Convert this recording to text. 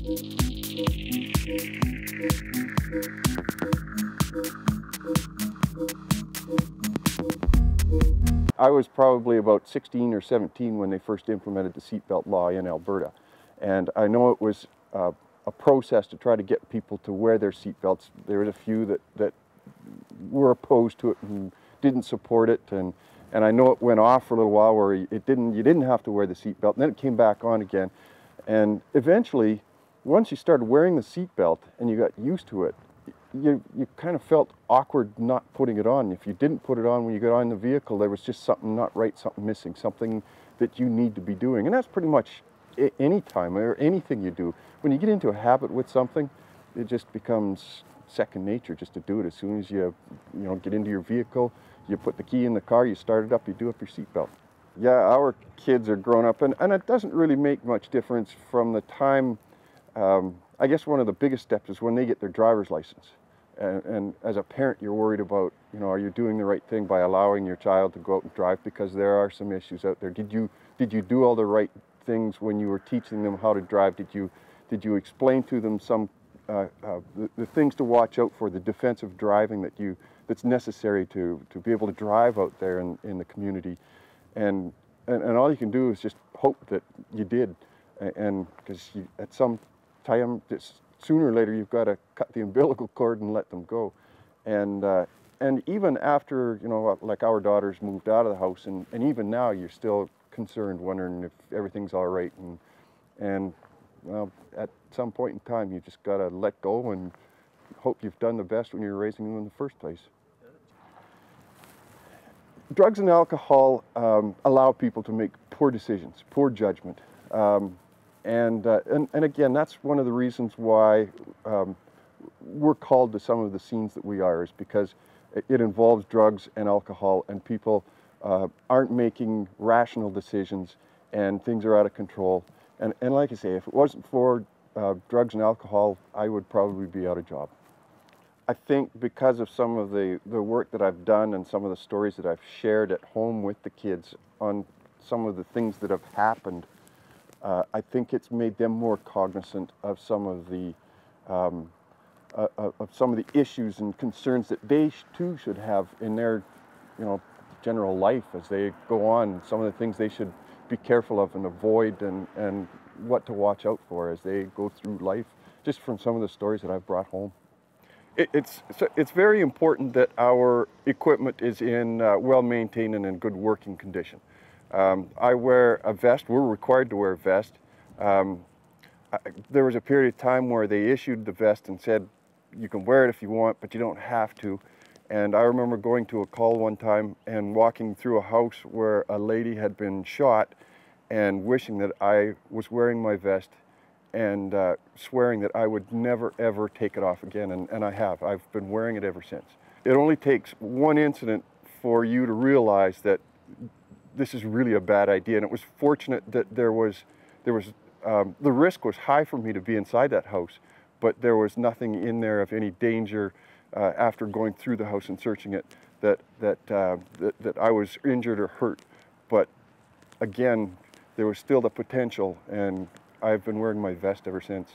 I was probably about 16 or 17 when they first implemented the seatbelt law in Alberta. And I know it was a process to try to get people to wear their seatbelts. There was a few that were opposed to it and didn't support it. And I know it went off for a little while where you didn't have to wear the seatbelt, and then it came back on again. And eventually, once you started wearing the seatbelt and you got used to it, you kind of felt awkward not putting it on. If you didn't put it on when you got on the vehicle, there was just something not right, something missing, something that you need to be doing. And that's pretty much any time or anything you do. When you get into a habit with something, it just becomes second nature just to do it. As soon as you get into your vehicle, you put the key in the car, you start it up, you do up your seatbelt. Yeah, our kids are grown up, and it doesn't really make much difference from the time. I guess one of the biggest steps is when they get their driver's license. And as a parent, you're worried about, are you doing the right thing by allowing your child to go out and drive, because there are some issues out there. Did you do all the right things when you were teaching them how to drive? Did you explain to them some the things to watch out for, the defensive driving that's necessary to be able to drive out there in the community? And all you can do is just hope that you did, and because at some time, sooner or later, you've got to cut the umbilical cord and let them go. And even after, like our daughters moved out of the house, and even now you're still concerned, wondering if everything's all right. And well, at some point in time, you just got to let go and hope you've done the best when you're raising them in the first place. Drugs and alcohol allow people to make poor decisions, poor judgment. And again, that's one of the reasons why we're called to some of the scenes that we are, is because it involves drugs and alcohol, and people aren't making rational decisions, and things are out of control. And like I say, if it wasn't for drugs and alcohol, I would probably be out of job. I think because of some of the work that I've done and some of the stories that I've shared at home with the kids on some of the things that have happened, I think it's made them more cognizant of some of the issues and concerns that they too should have in their, general life as they go on. Some of the things they should be careful of and avoid, and what to watch out for as they go through life. Just from some of the stories that I've brought home. It's very important that our equipment is in well-maintained and in good working condition. I wear a vest. We're required to wear a vest. There was a period of time where they issued the vest and said, you can wear it if you want, but you don't have to. And I remember going to a call one time and walking through a house where a lady had been shot, and wishing that I was wearing my vest, and swearing that I would never, ever take it off again. And I have. I've been wearing it ever since. It only takes one incident for you to realize that this is really a bad idea. And it was fortunate that the risk was high for me to be inside that house, but there was nothing in there of any danger after going through the house and searching it that I was injured or hurt. But again, there was still the potential, and I've been wearing my vest ever since.